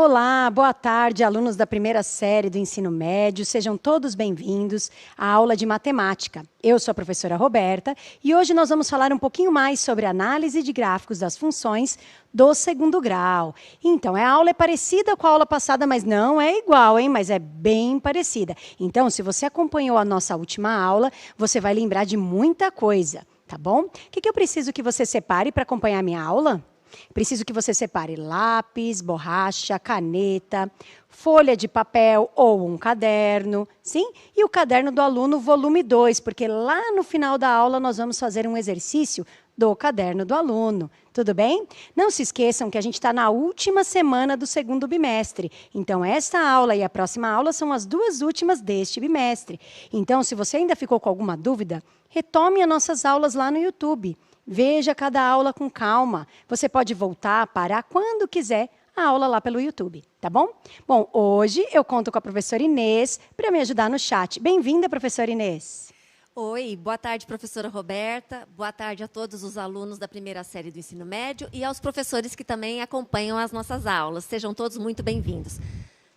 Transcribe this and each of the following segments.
Olá, boa tarde, alunos da primeira série do ensino médio. Sejam todos bem-vindos à aula de matemática. Eu sou a professora Roberta e hoje nós vamos falar um pouquinho mais sobre análise de gráficos das funções do segundo grau. Então, a aula é parecida com a aula passada, mas não é igual, hein? Mas é bem parecida. Então, se você acompanhou a nossa última aula, você vai lembrar de muita coisa, tá bom? O que eu preciso que você separe para acompanhar a minha aula? Preciso que você separe lápis, borracha, caneta, folha de papel ou um caderno, sim? E o caderno do aluno, volume 2, porque lá no final da aula nós vamos fazer um exercício do caderno do aluno. Tudo bem? Não se esqueçam que a gente está na última semana do segundo bimestre. Então, esta aula e a próxima aula são as duas últimas deste bimestre. Então, se você ainda ficou com alguma dúvida, retome as nossas aulas lá no YouTube. Veja cada aula com calma. Você pode voltar, parar quando quiser a aula lá pelo YouTube, tá bom? Bom, hoje eu conto com a professora Inês para me ajudar no chat. Bem-vinda, professora Inês. Oi, boa tarde, professora Roberta. Boa tarde a todos os alunos da primeira série do ensino médio e aos professores que também acompanham as nossas aulas. Sejam todos muito bem-vindos.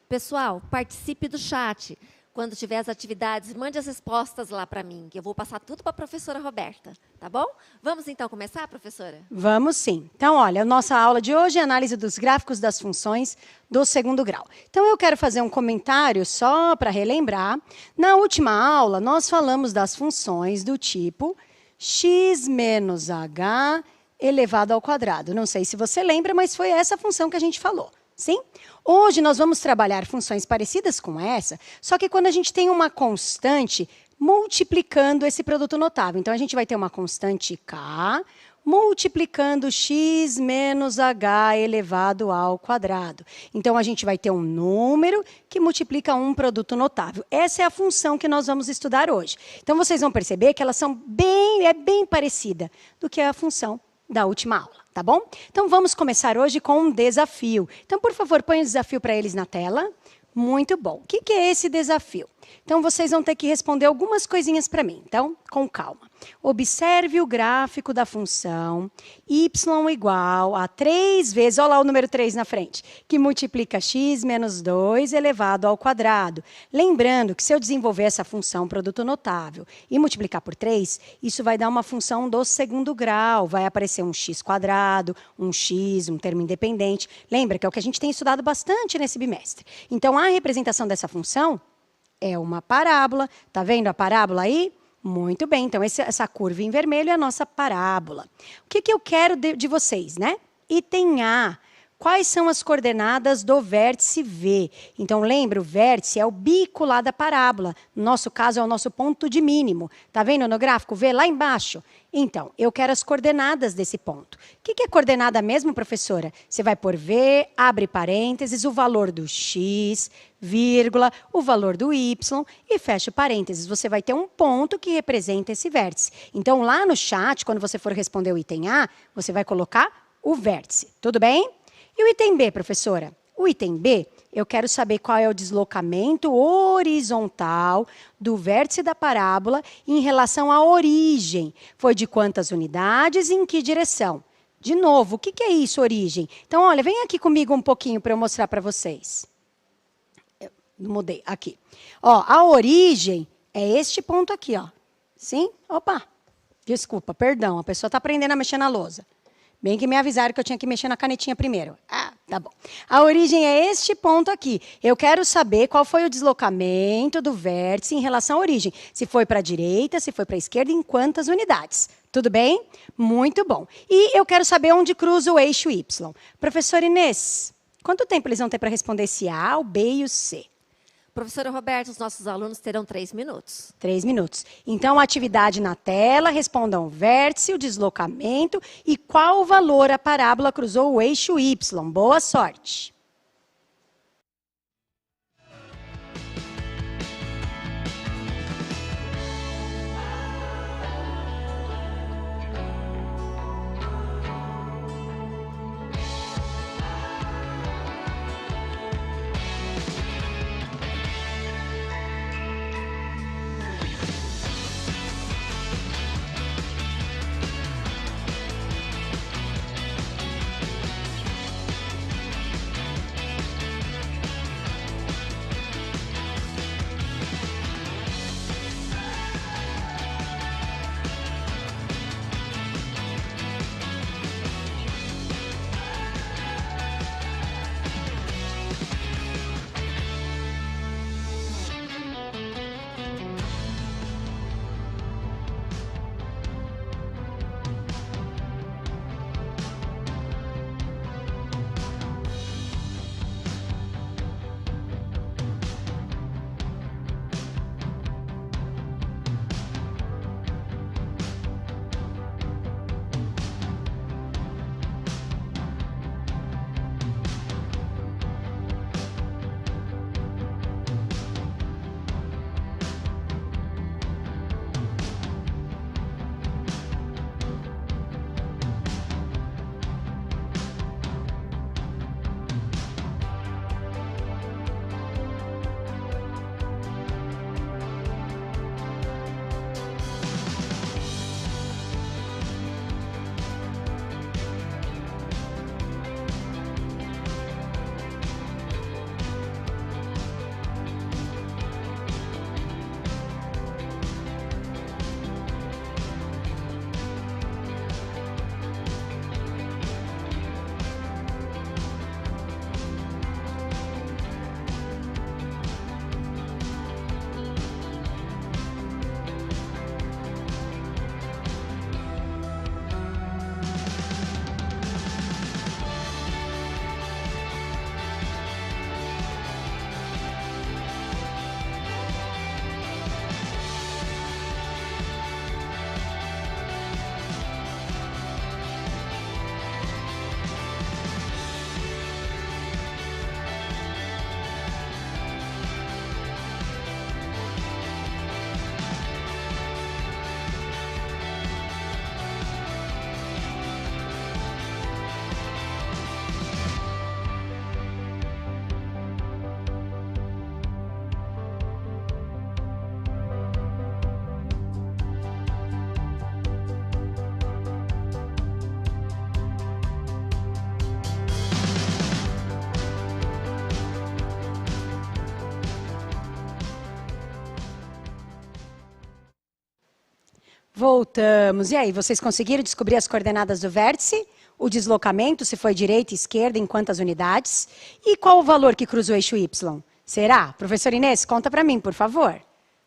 Pessoal, participe do chat. Quando tiver as atividades, mande as respostas lá para mim, que eu vou passar tudo para a professora Roberta, tá bom? Vamos então começar, professora? Vamos sim. Então, olha, a nossa aula de hoje é análise dos gráficos das funções do segundo grau. Então, eu quero fazer um comentário só para relembrar. Na última aula, nós falamos das funções do tipo x menos h elevado ao quadrado. Não sei se você lembra, mas foi essa função que a gente falou. Sim? Hoje nós vamos trabalhar funções parecidas com essa, só que quando a gente tem uma constante multiplicando esse produto notável. Então, a gente vai ter uma constante k multiplicando x menos h elevado ao quadrado. Então, a gente vai ter um número que multiplica um produto notável. Essa é a função que nós vamos estudar hoje. Então, vocês vão perceber que elas são bem parecida do que a função da última aula, tá bom? Então, vamos começar hoje com um desafio. Então, por favor, põe o desafio para eles na tela. Muito bom. O que é esse desafio? Então, vocês vão ter que responder algumas coisinhas para mim. Então, com calma. Observe o gráfico da função y igual a 3 vezes, olha lá o número 3 na frente, que multiplica x menos 2 elevado ao quadrado. Lembrando que se eu desenvolver essa função produto notável e multiplicar por 3, isso vai dar uma função do segundo grau. Vai aparecer um x quadrado, um x, um termo independente. Lembra que é o que a gente tem estudado bastante nesse bimestre. Então, a representação dessa função é uma parábola. Tá vendo a parábola aí? Muito bem, então essa curva em vermelho é a nossa parábola. O que eu quero de vocês, né? Item A. Quais são as coordenadas do vértice V? Então, lembra, o vértice é o bico lá da parábola. No nosso caso, é o nosso ponto de mínimo. Tá vendo no gráfico V lá embaixo? Então, eu quero as coordenadas desse ponto. O que é coordenada mesmo, professora? Você vai por V, abre parênteses, o valor do x, vírgula, o valor do y e fecha parênteses. Você vai ter um ponto que representa esse vértice. Então, lá no chat, quando você for responder o item A, você vai colocar o vértice. Tudo bem? E o item B, professora? O item B, eu quero saber qual é o deslocamento horizontal do vértice da parábola em relação à origem. Foi de quantas unidades e em que direção? De novo, o que é isso, origem? Então, olha, vem aqui comigo um pouquinho para eu mostrar para vocês. Eu mudei, aqui. Ó, a origem é este ponto aqui, ó. Sim? Opa, desculpa, perdão, a pessoa está aprendendo a mexer na lousa. Bem que me avisaram que eu tinha que mexer na canetinha primeiro. Ah, tá bom. A origem é este ponto aqui. Eu quero saber qual foi o deslocamento do vértice em relação à origem. Se foi para a direita, se foi para a esquerda, em quantas unidades. Tudo bem? Muito bom. E eu quero saber onde cruza o eixo Y. Professora Inês, quanto tempo eles vão ter para responder esse A, o B e o C? Professora Roberta, os nossos alunos terão 3 minutos. 3 minutos. Então, a atividade na tela, respondam o vértice, o deslocamento e qual valor a parábola cruzou o eixo Y. Boa sorte! Voltamos. E aí, vocês conseguiram descobrir as coordenadas do vértice? O deslocamento, se foi direita e esquerda, em quantas unidades? E qual o valor que cruza o eixo Y? Será? Professora Inês, conta para mim, por favor.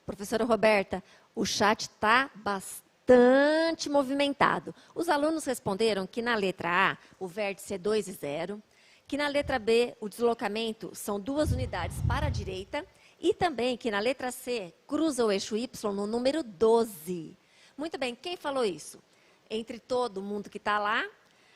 Professora Roberta, o chat está bastante movimentado. Os alunos responderam que na letra A, o vértice é 2 e 0, que na letra B, o deslocamento são 2 unidades para a direita, e também que na letra C, cruza o eixo Y no número 12. Muito bem, quem falou isso? Entre todo mundo que está lá,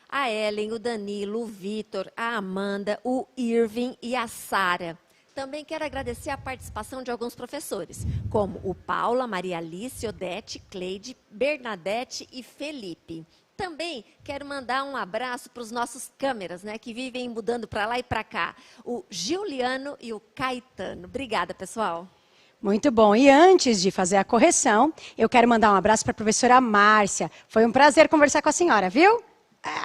a Ellen, o Danilo, o Vitor, a Amanda, o Irving e a Sara. Também quero agradecer a participação de alguns professores, como o Paula, Maria Alice, Odete, Cleide, Bernadette e Felipe. Também quero mandar um abraço para os nossos câmeras, né, que vivem mudando para lá e para cá, o Giuliano e o Caetano. Obrigada, pessoal. Muito bom. E antes de fazer a correção, eu quero mandar um abraço para a professora Márcia. Foi um prazer conversar com a senhora, viu?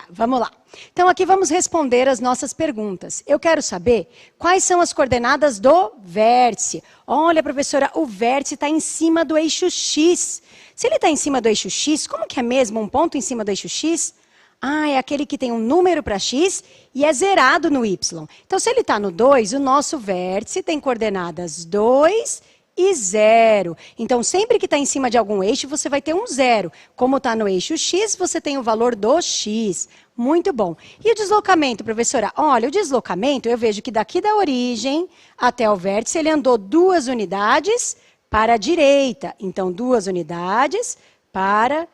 Vamos lá. Então, aqui vamos responder as nossas perguntas. Eu quero saber quais são as coordenadas do vértice. Olha, professora, o vértice está em cima do eixo X. Se ele está em cima do eixo X, como que é mesmo um ponto em cima do eixo X? É aquele que tem um número para X e é zerado no Y. Então, se ele está no 2, o nosso vértice tem coordenadas 2 e 0. Então, sempre que está em cima de algum eixo, você vai ter um 0. Como está no eixo X, você tem o valor do X. Muito bom. E o deslocamento, professora? Olha, o deslocamento, eu vejo que daqui da origem até o vértice, ele andou 2 unidades para a direita. Então, 2 unidades para a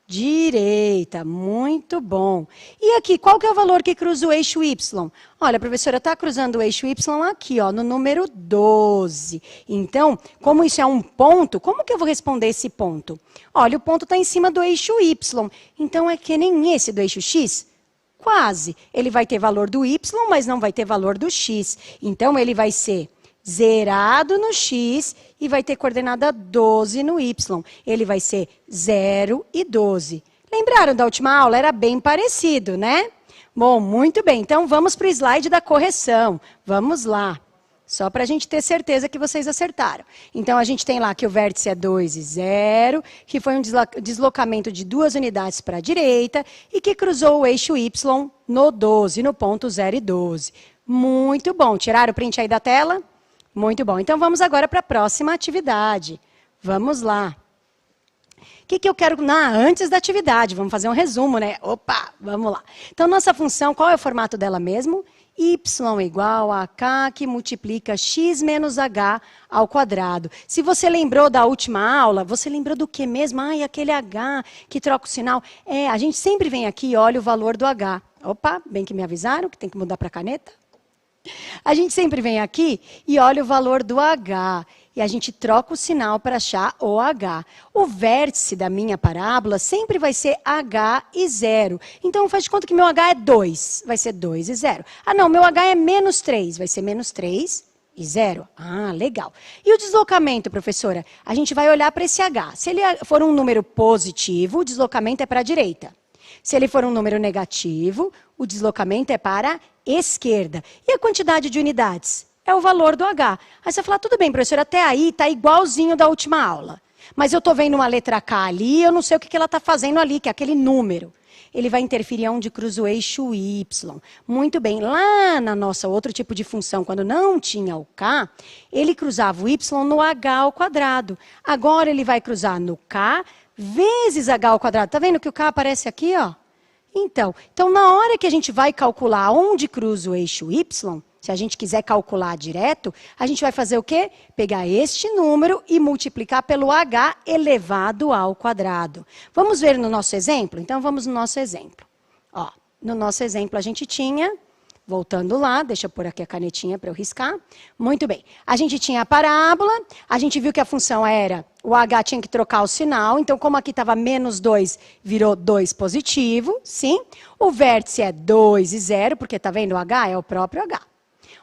direita. Muito bom. E aqui, qual que é o valor que cruza o eixo Y? Olha, professora, está cruzando o eixo Y aqui, ó, no número 12. Então, como isso é um ponto, como que eu vou responder esse ponto? Olha, o ponto está em cima do eixo Y. Então, é que nem esse do eixo X? Quase. Ele vai ter valor do Y, mas não vai ter valor do X. Então, ele vai ser zerado no X e vai ter coordenada 12 no Y. Ele vai ser 0 e 12. Lembraram da última aula? Era bem parecido, né? Bom, muito bem. Então, vamos para o slide da correção. Vamos lá. Só para a gente ter certeza que vocês acertaram. Então, a gente tem lá que o vértice é 2 e 0, que foi um deslocamento de 2 unidades para a direita e que cruzou o eixo Y no 12, no ponto 0 e 12. Muito bom. Tiraram o print aí da tela? Muito bom. Então, vamos agora para a próxima atividade. Vamos lá. O que eu quero? Antes da atividade, vamos fazer um resumo, né? Opa, vamos lá. Então, nossa função, qual é o formato dela mesmo? Y igual a K que multiplica X menos H ao quadrado. Se você lembrou da última aula, você lembrou do que mesmo? Aquele H que troca o sinal. A gente sempre vem aqui e olha o valor do H. Opa, bem que me avisaram que tem que mudar para a caneta. A gente sempre vem aqui e olha o valor do H. E a gente troca o sinal para achar o H. O vértice da minha parábola sempre vai ser H e 0. Então, faz de conta que meu H é 2. Vai ser 2 e 0. Não, meu H é menos 3. Vai ser menos 3 e 0. Legal. E o deslocamento, professora? A gente vai olhar para esse H. Se ele for um número positivo, o deslocamento é para a direita. Se ele for um número negativo, o deslocamento é para a esquerda. E a quantidade de unidades? É o valor do H. Aí você fala, tudo bem, professora, até aí está igualzinho da última aula. Mas eu estou vendo uma letra K ali, eu não sei o que ela está fazendo ali, que é aquele número. Ele vai interferir onde cruza o eixo Y. Muito bem, lá na nossa outro tipo de função, quando não tinha o K, ele cruzava o Y no H ao quadrado. Agora ele vai cruzar no K vezes H ao quadrado. Está vendo que o K aparece aqui, ó? Então, na hora que a gente vai calcular onde cruza o eixo Y, se a gente quiser calcular direto, a gente vai fazer o quê? Pegar este número e multiplicar pelo H elevado ao quadrado. Vamos ver no nosso exemplo? Então, vamos no nosso exemplo. No nosso exemplo, a gente tinha, voltando lá, deixa eu pôr aqui a canetinha para eu riscar. Muito bem. A gente tinha a parábola, a gente viu que a função era, o H tinha que trocar o sinal, então como aqui estava menos 2, virou 2 positivo, sim. O vértice é 2 e 0, porque está vendo o H? É o próprio H.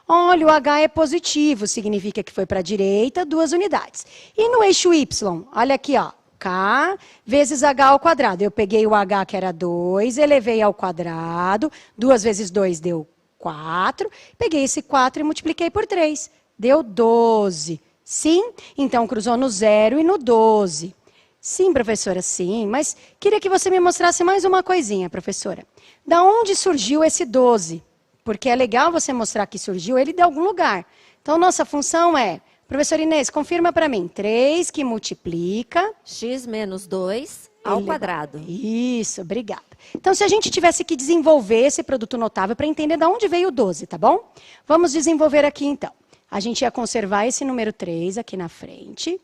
Olha, o H é positivo, significa que foi para a direita, 2 unidades. E no eixo Y, olha aqui, ó, K vezes H ao quadrado. Eu peguei o H, que era 2, elevei ao quadrado, 2 vezes 2 deu 4, peguei esse 4 e multipliquei por 3, deu 12. Sim? Então, cruzou no 0 e no 12. Sim, professora, sim, mas queria que você me mostrasse mais uma coisinha, professora. Da onde surgiu esse 12? Porque é legal você mostrar que surgiu ele de algum lugar. Então, nossa função é, professora Inês, confirma para mim, 3 que multiplica... X menos 2 ao quadrado. Isso, obrigada. Então, se a gente tivesse que desenvolver esse produto notável para entender de onde veio o 12, tá bom? Vamos desenvolver aqui, então. A gente ia conservar esse número 3 aqui na frente...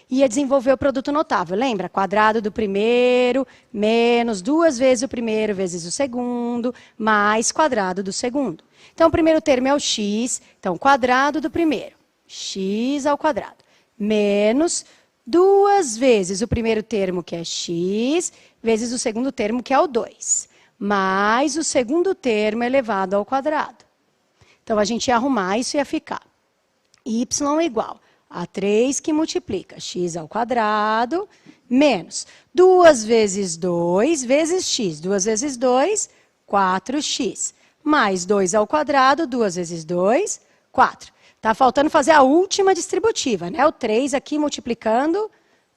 ia desenvolver o produto notável. Lembra? Quadrado do primeiro, menos 2 vezes o primeiro, vezes o segundo, mais quadrado do segundo. Então, o primeiro termo é o x, então, quadrado do primeiro, x ao quadrado, menos 2 vezes o primeiro termo, que é x, vezes o segundo termo, que é o 2, mais o segundo termo elevado ao quadrado. Então, a gente ia arrumar, isso ia ficar y igual a 3 que multiplica x ao quadrado, menos 2 vezes 2 vezes x. 2 vezes 2, 4x. Mais 2 ao quadrado, 2 vezes 2, 4. Está faltando fazer a última distributiva, né? O 3 aqui multiplicando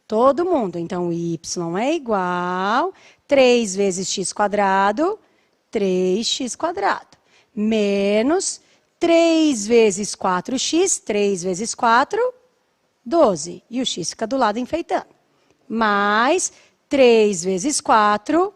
todo mundo. Então, y é igual 3 vezes x quadrado, 3x quadrado. Menos 3 vezes 4x, 3 vezes 4, 12. E o x fica do lado enfeitando. Mais 3 vezes 4,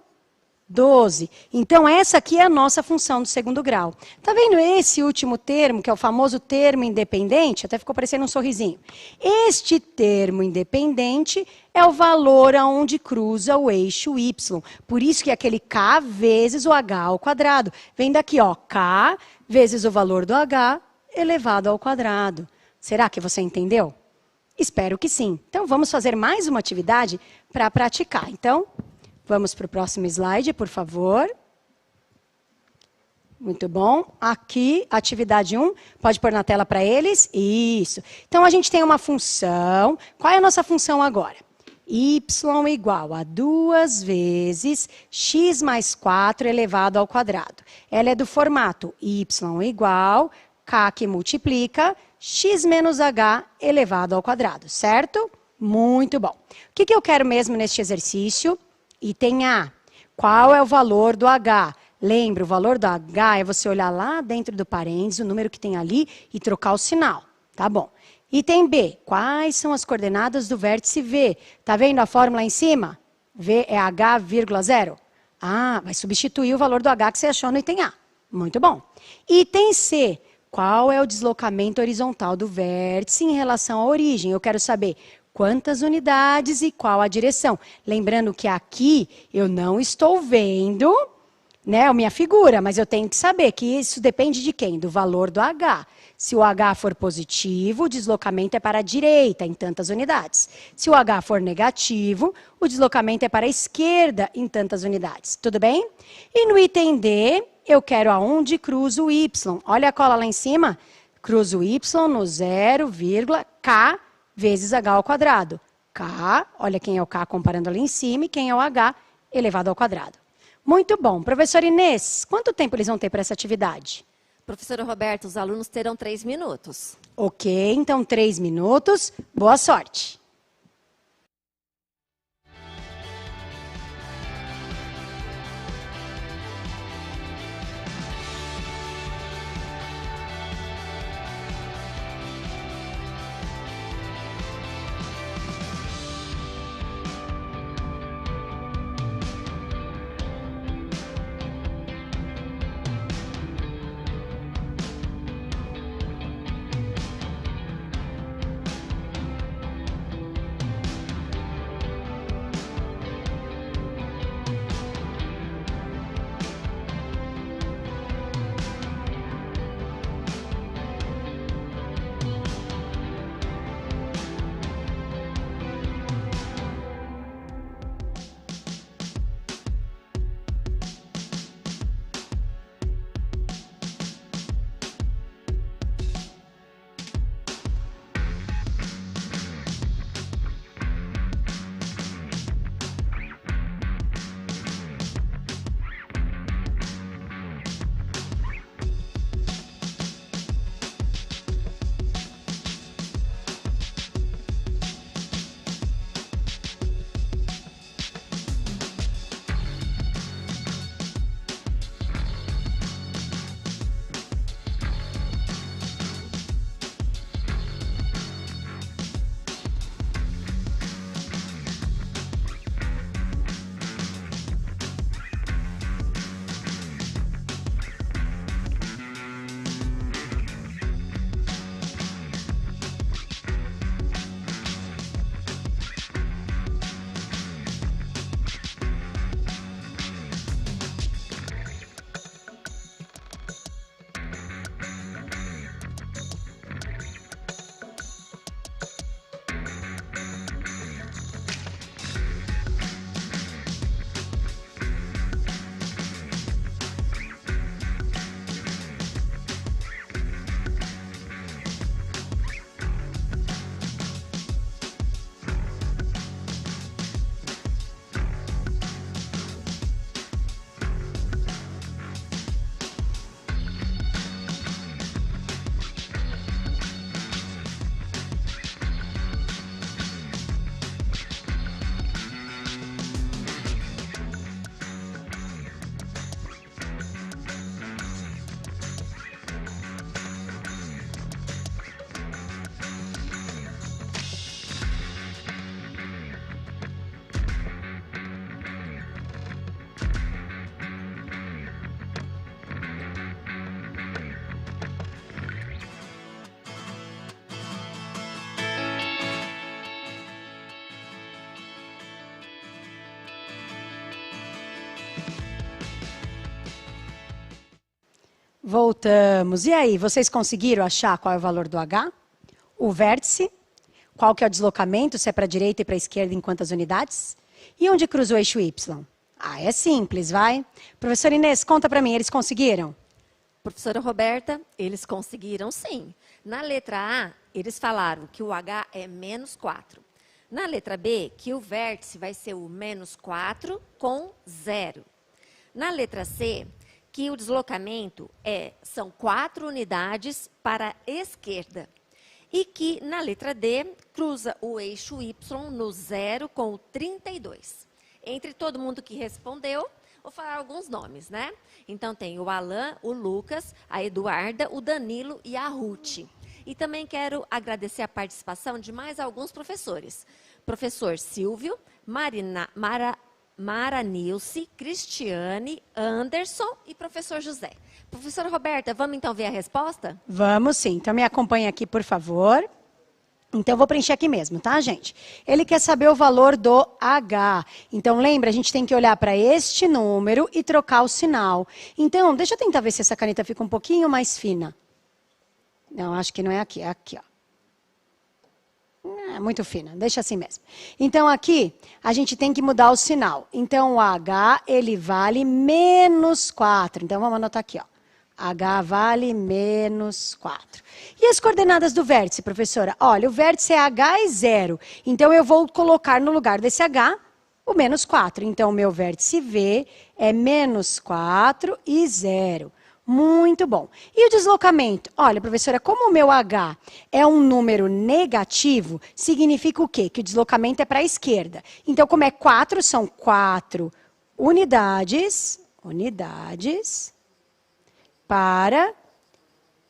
12. Então, essa aqui é a nossa função do segundo grau. Está vendo esse último termo, que é o famoso termo independente? Até ficou parecendo um sorrisinho. Este termo independente é o valor aonde cruza o eixo y. Por isso que é aquele k vezes o h ao quadrado. Vem daqui, ó, k vezes o valor do h elevado ao quadrado. Será que você entendeu? Espero que sim. Então, vamos fazer mais uma atividade para praticar. Então, vamos para o próximo slide, por favor. Muito bom. Aqui, atividade 1. Pode pôr na tela para eles? Isso. Então, a gente tem uma função. Qual é a nossa função agora? Y igual a 2 vezes x mais 4 elevado ao quadrado. Ela é do formato y igual k que multiplica x menos h elevado ao quadrado, certo? Muito bom. O que eu quero mesmo neste exercício? Item A. Qual é o valor do h? Lembra, o valor do h é você olhar lá dentro do parênteses, o número que tem ali, e trocar o sinal. Tá bom. Item B. Quais são as coordenadas do vértice V? Tá vendo a fórmula em cima? V é h, 0. Ah, vai substituir o valor do h que você achou no item A. Muito bom. Item C. Qual é o deslocamento horizontal do vértice em relação à origem? Eu quero saber quantas unidades e qual a direção. Lembrando que aqui eu não estou vendo, né, a minha figura, mas eu tenho que saber que isso depende de quem? Do valor do h. Se o h for positivo, o deslocamento é para a direita, em tantas unidades. Se o h for negativo, o deslocamento é para a esquerda, em tantas unidades. Tudo bem? E no item D, eu quero aonde cruza o y. Olha a cola lá em cima. Cruza o y no 0, k vezes h ao quadrado. K, olha quem é o k comparando ali em cima, e quem é o h elevado ao quadrado. Muito bom. Professora Inês, quanto tempo eles vão ter para essa atividade? Professora Roberta, os alunos terão 3 minutos. Ok, então 3 minutos. Boa sorte. Voltamos. E aí, vocês conseguiram achar qual é o valor do H? O vértice? Qual que é o deslocamento, se é para a direita e para a esquerda, em quantas unidades? E onde cruza o eixo Y? Ah, é simples, vai. Professora Inês, conta para mim, eles conseguiram? Professora Roberta, eles conseguiram sim. Na letra A, eles falaram que o H é menos 4. Na letra B, que o vértice vai ser o menos 4 com 0. Na letra C, que o deslocamento são 4 unidades para a esquerda. E que, na letra D, cruza o eixo Y no 0 com o 32. Entre todo mundo que respondeu, vou falar alguns nomes, né? Então, tem o Alan, o Lucas, a Eduarda, o Danilo e a Ruth. E também quero agradecer a participação de mais alguns professores. Professor Silvio, Maranilce, Cristiane, Anderson e professor José. Professora Roberta, vamos então ver a resposta? Vamos sim. Então me acompanha aqui, por favor. Então eu vou preencher aqui mesmo, tá, gente? Ele quer saber o valor do H. Então lembra, a gente tem que olhar para este número e trocar o sinal. Então, deixa eu tentar ver se essa caneta fica um pouquinho mais fina. Não, acho que não é aqui, é aqui, ó. É muito fina, deixa assim mesmo. Então, aqui, a gente tem que mudar o sinal. Então, o H, ele vale menos 4. Então, vamos anotar aqui, ó. H vale menos 4. E as coordenadas do vértice, professora? Olha, o vértice é H e 0. Então, eu vou colocar no lugar desse H o menos 4. Então, o meu vértice V é menos 4 e 0. Muito bom. E o deslocamento? Olha, professora, como o meu H é um número negativo, significa o quê? Que o deslocamento é para a esquerda. Então, como é 4, são 4 unidades para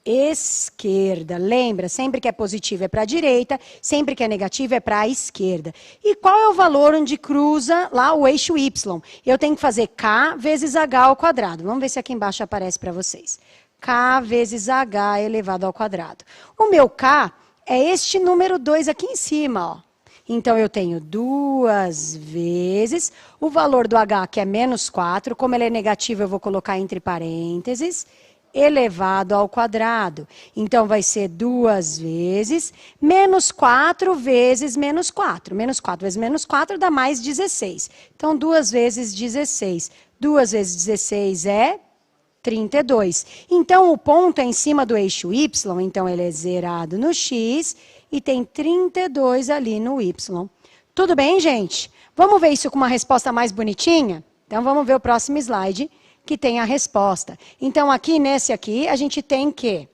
esquerda. Lembra, sempre que é positivo é para a direita, sempre que é negativo é para a esquerda. E qual é o valor onde cruza lá o eixo Y? Eu tenho que fazer K vezes H ao quadrado. Vamos ver se aqui embaixo aparece para vocês. K vezes H elevado ao quadrado. O meu K é este número 2 aqui em cima, ó. Então, eu tenho 2 vezes o valor do H, que é menos 4. Como ele é negativo, eu vou colocar entre parênteses, elevado ao quadrado. Então, vai ser 2 vezes menos 4 vezes menos 4. Menos 4 vezes menos 4 dá mais 16. Então, 2 vezes 16. 2 vezes 16 é 32. Então, o ponto é em cima do eixo Y, então ele é zerado no X e tem 32 ali no Y. Tudo bem, gente? Vamos ver isso com uma resposta mais bonitinha? Então, vamos ver o próximo slide, que tem a resposta. Então, aqui, nesse aqui, a gente tem que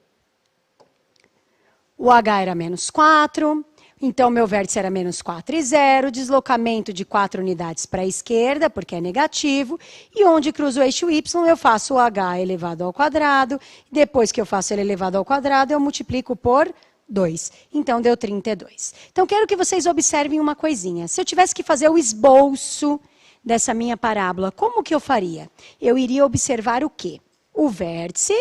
o H era menos 4, então, meu vértice era menos 4 e 0, deslocamento de 4 unidades para a esquerda, porque é negativo, e onde cruza o eixo Y, eu faço o H elevado ao quadrado, depois que eu faço ele elevado ao quadrado, eu multiplico por 2. Então, deu 32. Então, quero que vocês observem uma coisinha. Se eu tivesse que fazer o esboço dessa minha parábola, como que eu faria? Eu iria observar o quê? O vértice,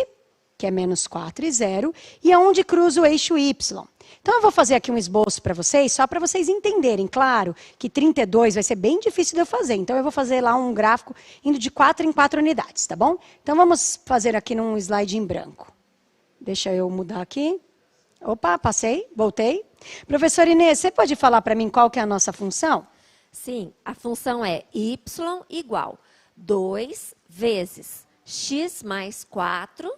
que é menos 4 e 0, e aonde cruza o eixo Y. Então, eu vou fazer aqui um esboço para vocês, só para vocês entenderem. Claro que 32 vai ser bem difícil de eu fazer, então eu vou fazer lá um gráfico indo de 4 em 4 unidades, tá bom? Então, vamos fazer aqui num slide em branco. Deixa eu mudar aqui. Opa, passei, voltei. Professora Inês, você pode falar para mim qual que é a nossa função? Sim, a função é y igual 2 vezes x mais 4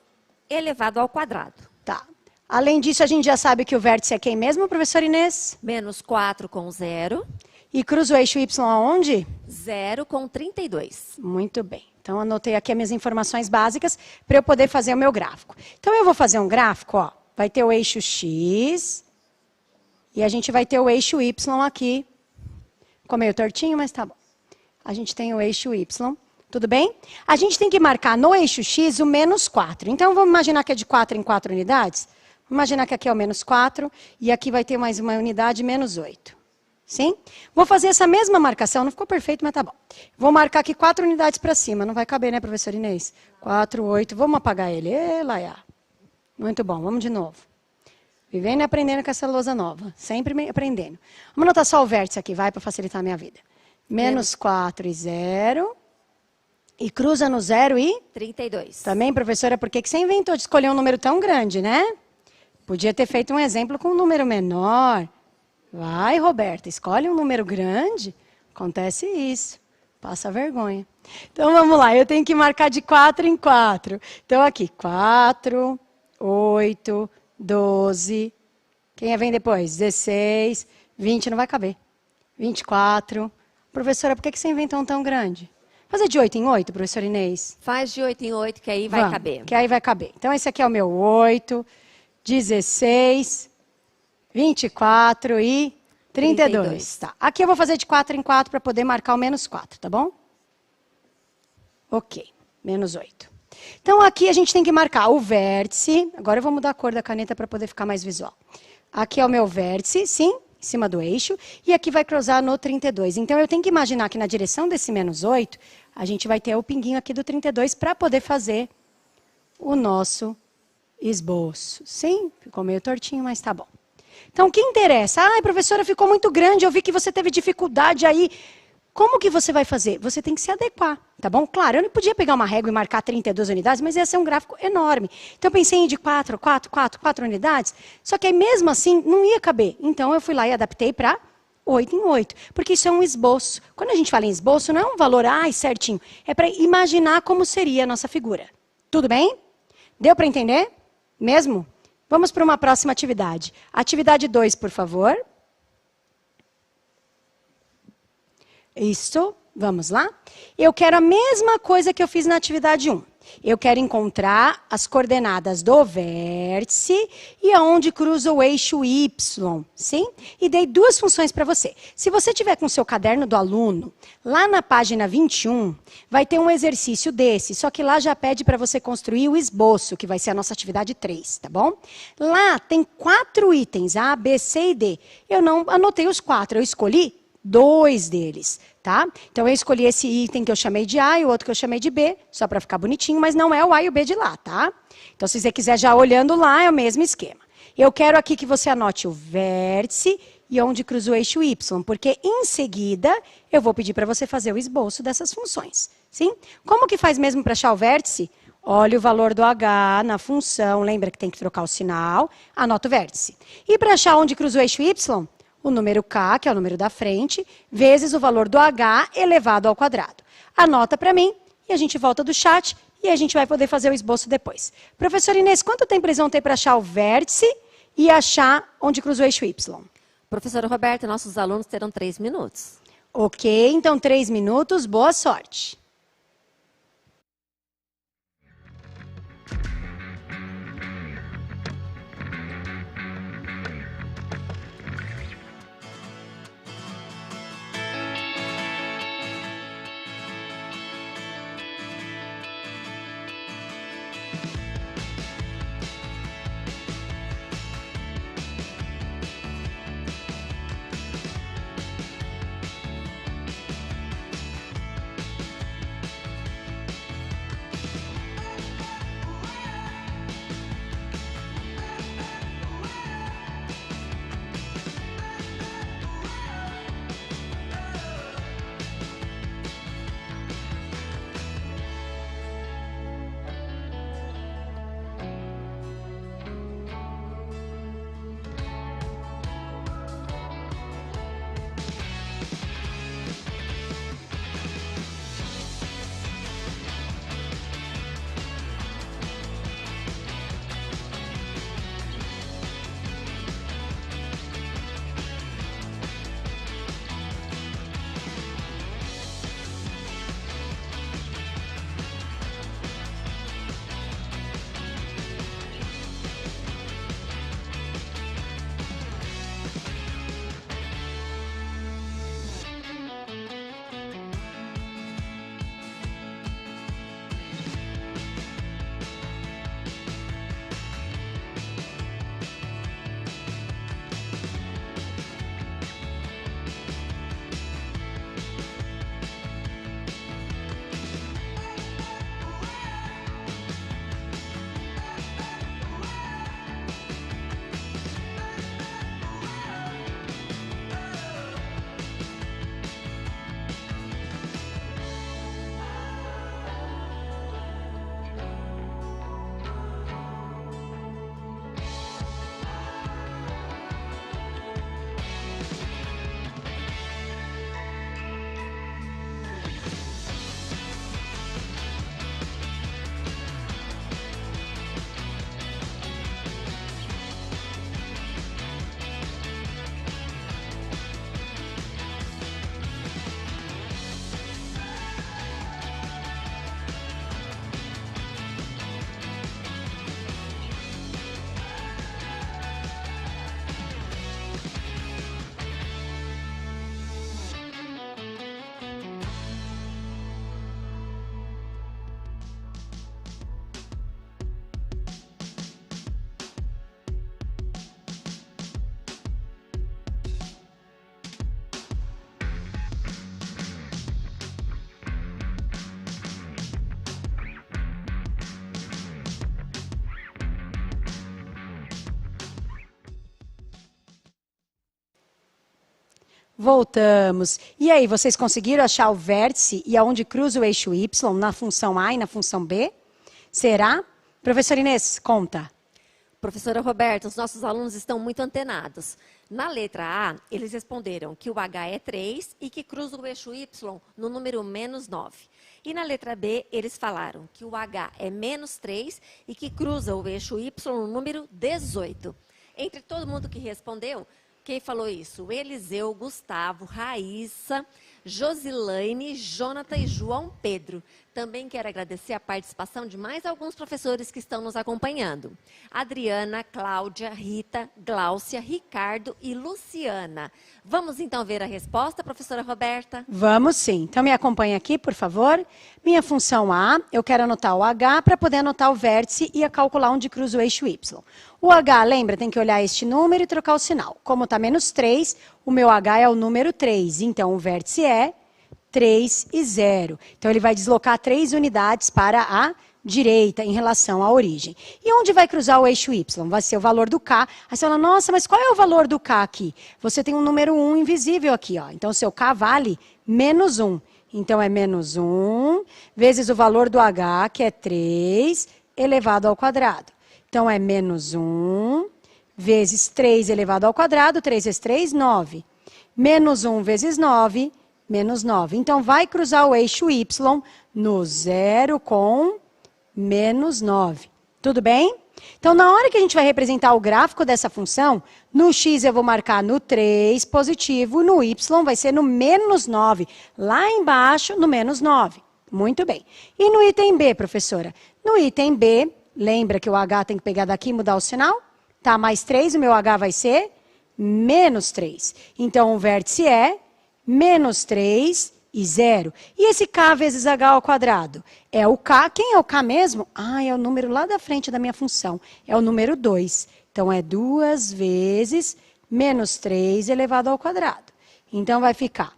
elevado ao quadrado. Tá. Além disso, a gente já sabe que o vértice é quem mesmo, professora Inês? Menos 4 com 0. E cruza o eixo Y aonde? 0 com 32. Muito bem. Então, anotei aqui as minhas informações básicas para eu poder fazer o meu gráfico. Então, eu vou fazer um gráfico, ó. Vai ter o eixo X e a gente vai ter o eixo Y aqui. Ficou meio tortinho, mas tá bom. A gente tem o eixo Y, tudo bem? A gente tem que marcar no eixo X o menos 4. Então, vamos imaginar que é de 4 em 4 unidades? Vamos imaginar que aqui é o menos 4 e aqui vai ter mais uma unidade, menos 8. Sim? Vou fazer essa mesma marcação, não ficou perfeito, mas tá bom. Vou marcar aqui 4 unidades para cima, não vai caber, né, professora Inês? 4, 8, vamos apagar ele. Laiá. Muito bom, vamos de novo. Vivendo e aprendendo com essa lousa nova. Sempre aprendendo. Vamos anotar só o vértice aqui, vai, para facilitar a minha vida. Menos 4 e 0. E cruza no 0 e? 32. Também, professora, por que você inventou de escolher um número tão grande, né? Podia ter feito um exemplo com um número menor. Vai, Roberta, escolhe um número grande. Acontece isso. Passa vergonha. Então, vamos lá. Eu tenho que marcar de 4 em 4. Então, aqui, 4, 8, 12. Quem vem depois? 16, 20, não vai caber. 24. Professora, por que você inventou um tão grande? Fazer de 8 em 8, professora Inês? Faz de 8 em 8, que aí vai caber. Que aí vai caber. Então, esse aqui é o meu 8, 16, 24 e 32. Tá. Aqui eu vou fazer de 4 em 4 para poder marcar o menos 4, tá bom? Ok, menos 8. Então, aqui a gente tem que marcar o vértice. Agora eu vou mudar a cor da caneta para poder ficar mais visual. Aqui é o meu vértice, sim, em cima do eixo. E aqui vai cruzar no 32. Então, eu tenho que imaginar que na direção desse menos 8, a gente vai ter o pinguinho aqui do 32 para poder fazer o nosso esboço. Sim, ficou meio tortinho, mas tá bom. Então, o que interessa? Ai, professora, ficou muito grande, eu vi que você teve dificuldade aí. Como que você vai fazer? Você tem que se adequar, tá bom? Claro, eu não podia pegar uma régua e marcar 32 unidades, mas ia ser um gráfico enorme. Então, eu pensei em de 4 unidades, só que aí, mesmo assim, não ia caber. Então, eu fui lá e adaptei para 8 em 8, porque isso é um esboço. Quando a gente fala em esboço, não é um valor, certinho. É para imaginar como seria a nossa figura. Tudo bem? Deu para entender? Mesmo? Vamos para uma próxima atividade. Atividade 2, por favor. Isso, vamos lá. Eu quero a mesma coisa que eu fiz na atividade 1. Eu quero encontrar as coordenadas do vértice e aonde cruza o eixo Y, sim? E dei duas funções para você. Se você tiver com o seu caderno do aluno, lá na página 21, vai ter um exercício desse, só que lá já pede para você construir o esboço, que vai ser a nossa atividade 3, tá bom? Lá tem 4 itens, A, B, C e D. Eu não anotei os 4, eu escolhi 2 deles, tá? Então, eu escolhi esse item que eu chamei de A e o outro que eu chamei de B, só para ficar bonitinho, mas não é o A e o B de lá, tá? Então, se você quiser já olhando lá, é o mesmo esquema. Eu quero aqui que você anote o vértice e onde cruza o eixo Y, porque em seguida eu vou pedir para você fazer o esboço dessas funções, sim? Como que faz mesmo para achar o vértice? Olha o valor do H na função, lembra que tem que trocar o sinal, anota o vértice. E para achar onde cruza o eixo Y? O número K, que é o número da frente, vezes o valor do H elevado ao quadrado. Anota para mim e a gente volta do chat e a gente vai poder fazer o esboço depois. Professora Inês, quanto tempo eles vão ter para achar o vértice e achar onde cruza o eixo Y? Professora Roberta, nossos alunos terão 3 minutos. Ok, então 3 minutos, boa sorte. Voltamos. E aí, vocês conseguiram achar o vértice e aonde cruza o eixo Y na função A e na função B? Será? Professora Inês, conta. Professora Roberta, os nossos alunos estão muito antenados. Na letra A, eles responderam que o H é 3 e que cruza o eixo Y no número -9. E na letra B, eles falaram que o H é -3 e que cruza o eixo Y no número 18. Entre todo mundo que respondeu, quem falou isso? Eliseu, Gustavo, Raíssa, Josilaine, Jonathan e João Pedro. Também quero agradecer a participação de mais alguns professores que estão nos acompanhando. Adriana, Cláudia, Rita, Gláucia, Ricardo e Luciana. Vamos então ver a resposta, professora Roberta? Vamos sim. Então me acompanhe aqui, por favor. Minha função A, eu quero anotar o H para poder anotar o vértice e calcular onde cruza o eixo Y. O H, lembra, tem que olhar este número e trocar o sinal. Como está -3, o meu H é o número 3. Então, o vértice é 3 e 0. Então, ele vai deslocar 3 unidades para a direita em relação à origem. E onde vai cruzar o eixo Y? Vai ser o valor do K. Aí você fala, nossa, mas qual é o valor do K aqui? Você tem um número 1 invisível aqui, ó. Então, o seu K vale -1. Então, é -1 vezes o valor do H, que é 3, elevado ao quadrado. Então, é -1 vezes 3 elevado ao quadrado, 3 vezes 3, 9. -1 vezes 9, -9. Então, vai cruzar o eixo Y no 0 com -9. Tudo bem? Então, na hora que a gente vai representar o gráfico dessa função, no x eu vou marcar no 3 positivo, no y vai ser no -9, lá embaixo no -9. Muito bem. E no item B, professora? No item B, lembra que o H tem que pegar daqui e mudar o sinal? Tá, mais 3, o meu H vai ser -3. Então, o vértice é -3 e 0. E esse K vezes H ao quadrado? É o K. Quem é o K mesmo? Ah, é o número lá da frente da minha função. É o número 2. Então, é 2 vezes -3 elevado ao quadrado. Então, vai ficar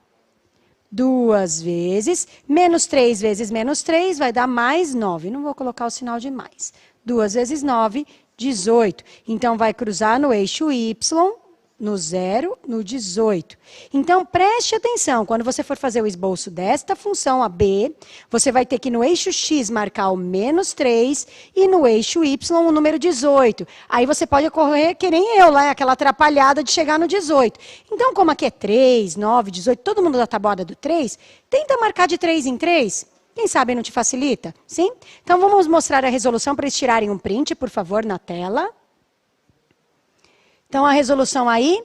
2 vezes, -3 vezes -3 vai dar mais 9. Não vou colocar o sinal de mais. 2 vezes 9, 18. Então, vai cruzar no eixo Y, no 0, no 18. Então, preste atenção. Quando você for fazer o esboço desta função, a B, você vai ter que no eixo X marcar o -3 e no eixo Y o número 18. Aí você pode correr que nem eu lá, aquela atrapalhada de chegar no 18. Então, como aqui é 3, 9, 18, todo mundo da tabuada do 3, tenta marcar de 3 em 3. Quem sabe não te facilita? Sim? Então, vamos mostrar a resolução para eles tirarem um print, por favor, na tela. Então, a resolução aí,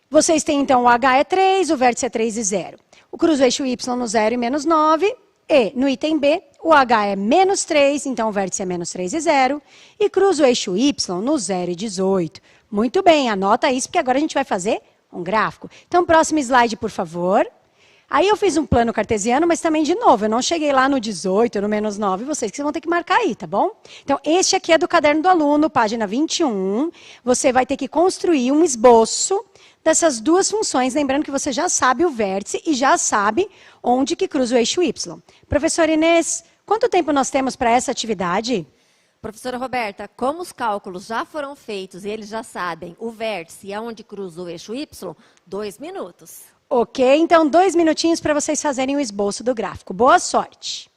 vocês têm, então, o H é 3, o vértice é 3 e 0. O cruza o eixo Y no 0 e -9. E, no item B, o H é -3, então o vértice é -3 e 0. E cruza o eixo Y no 0 e 18. Muito bem, anota isso, porque agora a gente vai fazer um gráfico. Então, próximo slide, por favor. Aí eu fiz um plano cartesiano, mas também, de novo, eu não cheguei lá no 18, no -9, vocês que vão ter que marcar aí, tá bom? Então, este aqui é do caderno do aluno, página 21. Você vai ter que construir um esboço dessas duas funções, lembrando que você já sabe o vértice e já sabe onde que cruza o eixo Y. Professora Inês, quanto tempo nós temos para essa atividade? Professora Roberta, como os cálculos já foram feitos e eles já sabem o vértice e aonde cruza o eixo Y, 2 minutos. Ok, então 2 minutinhos para vocês fazerem o esboço do gráfico. Boa sorte!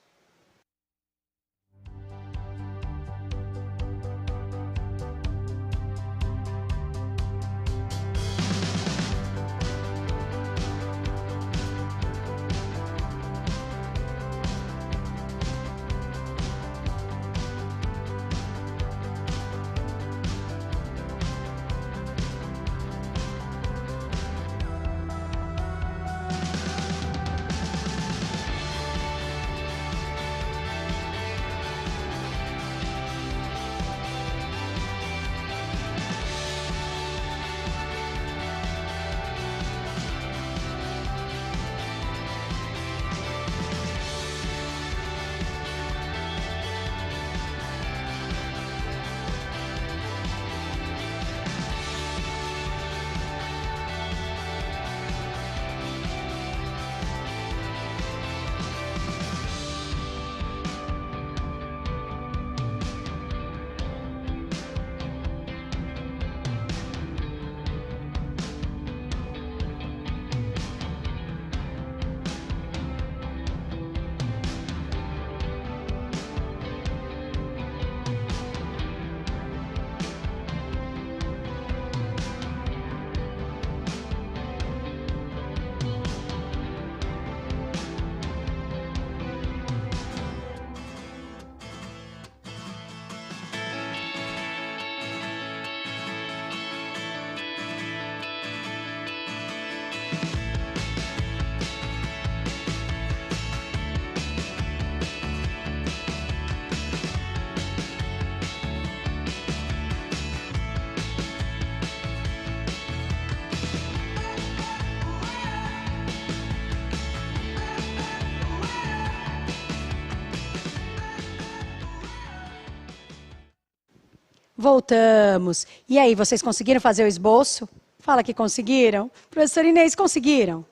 Voltamos. E aí, vocês conseguiram fazer o esboço? Fala que conseguiram. Professora Inês, conseguiram?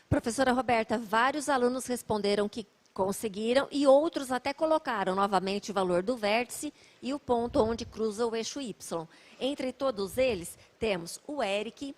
Professora Roberta, vários alunos responderam que conseguiram e outros até colocaram novamente o valor do vértice e o ponto onde cruza o eixo Y. Entre todos eles, temos o Eric,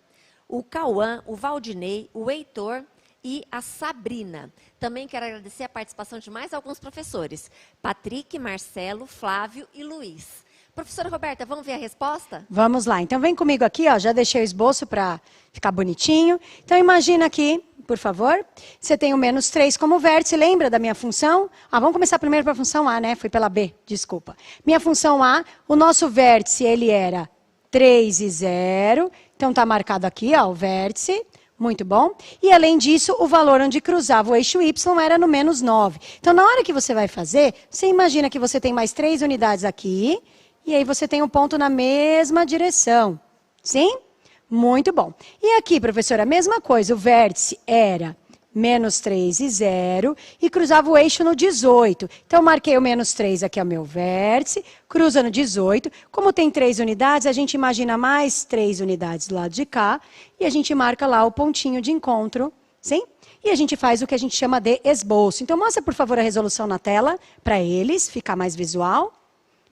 o Cauã, o Valdinei, o Heitor e a Sabrina. Também quero agradecer a participação de mais alguns professores. Patrick, Marcelo, Flávio e Luiz. Professora Roberta, vamos ver a resposta? Vamos lá. Então, vem comigo aqui, ó. Já deixei o esboço para ficar bonitinho. Então, imagina aqui, por favor. Você tem o menos 3 como vértice. Lembra da minha função? Vamos começar primeiro para a função A, né? Fui pela B, desculpa. Minha função A, o nosso vértice, ele era 3 e 0. Então, está marcado aqui, ó, o vértice. Muito bom. E, além disso, o valor onde cruzava o eixo Y era no menos 9. Então, na hora que você vai fazer, você imagina que você tem mais 3 unidades aqui. E aí você tem um ponto na mesma direção. Sim? Muito bom. E aqui, professora, a mesma coisa. O vértice era menos 3 e 0 e cruzava o eixo no 18. Então, marquei o menos 3 aqui, é o meu vértice, cruza no 18. Como tem 3 unidades, a gente imagina mais 3 unidades do lado de cá e a gente marca lá o pontinho de encontro. Sim? E a gente faz o que a gente chama de esboço. Então, mostra, por favor, a resolução na tela para eles, ficar mais visual.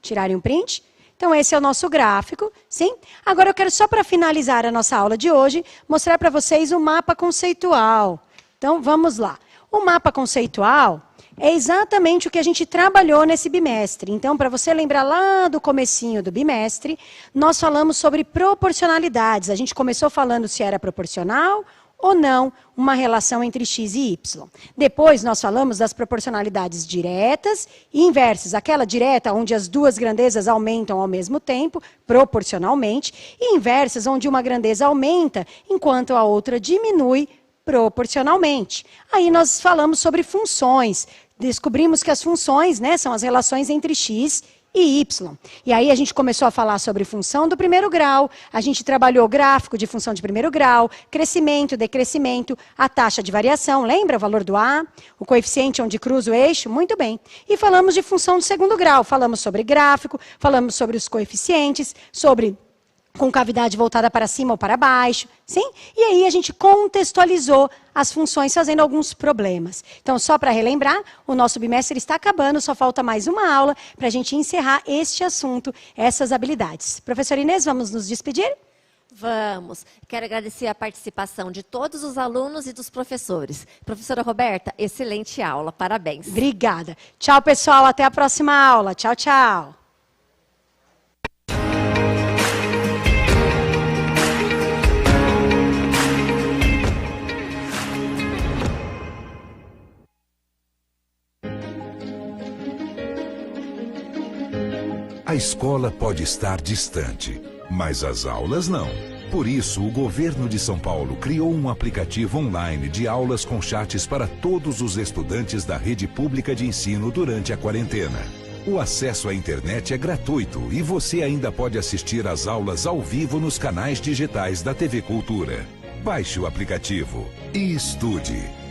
Tirarem um print. Então, esse é o nosso gráfico, sim? Agora, eu quero só para finalizar a nossa aula de hoje, mostrar para vocês o mapa conceitual. Então, vamos lá. O mapa conceitual é exatamente o que a gente trabalhou nesse bimestre. Então, para você lembrar lá do comecinho do bimestre, nós falamos sobre proporcionalidades. A gente começou falando se era proporcional ou não uma relação entre x e y. Depois, nós falamos das proporcionalidades diretas e inversas. Aquela direta, onde as duas grandezas aumentam ao mesmo tempo, proporcionalmente, e inversas, onde uma grandeza aumenta, enquanto a outra diminui proporcionalmente. Aí nós falamos sobre funções. Descobrimos que as funções, né, são as relações entre x e y. E aí a gente começou a falar sobre função do primeiro grau, a gente trabalhou gráfico de função de primeiro grau, crescimento, decrescimento, a taxa de variação, lembra o valor do A? O coeficiente onde cruza o eixo? Muito bem. E falamos de função de segundo grau, falamos sobre gráfico, falamos sobre os coeficientes, sobre concavidade voltada para cima ou para baixo, sim? E aí a gente contextualizou as funções fazendo alguns problemas. Então, só para relembrar, o nosso bimestre está acabando, só falta mais uma aula para a gente encerrar este assunto, essas habilidades. Professora Inês, vamos nos despedir? Vamos. Quero agradecer a participação de todos os alunos e dos professores. Professora Roberta, excelente aula, parabéns. Obrigada. Tchau, pessoal, até a próxima aula. Tchau, tchau. A escola pode estar distante, mas as aulas não. Por isso, o governo de São Paulo criou um aplicativo online de aulas com chats para todos os estudantes da rede pública de ensino durante a quarentena. O acesso à internet é gratuito e você ainda pode assistir às aulas ao vivo nos canais digitais da TV Cultura. Baixe o aplicativo e estude.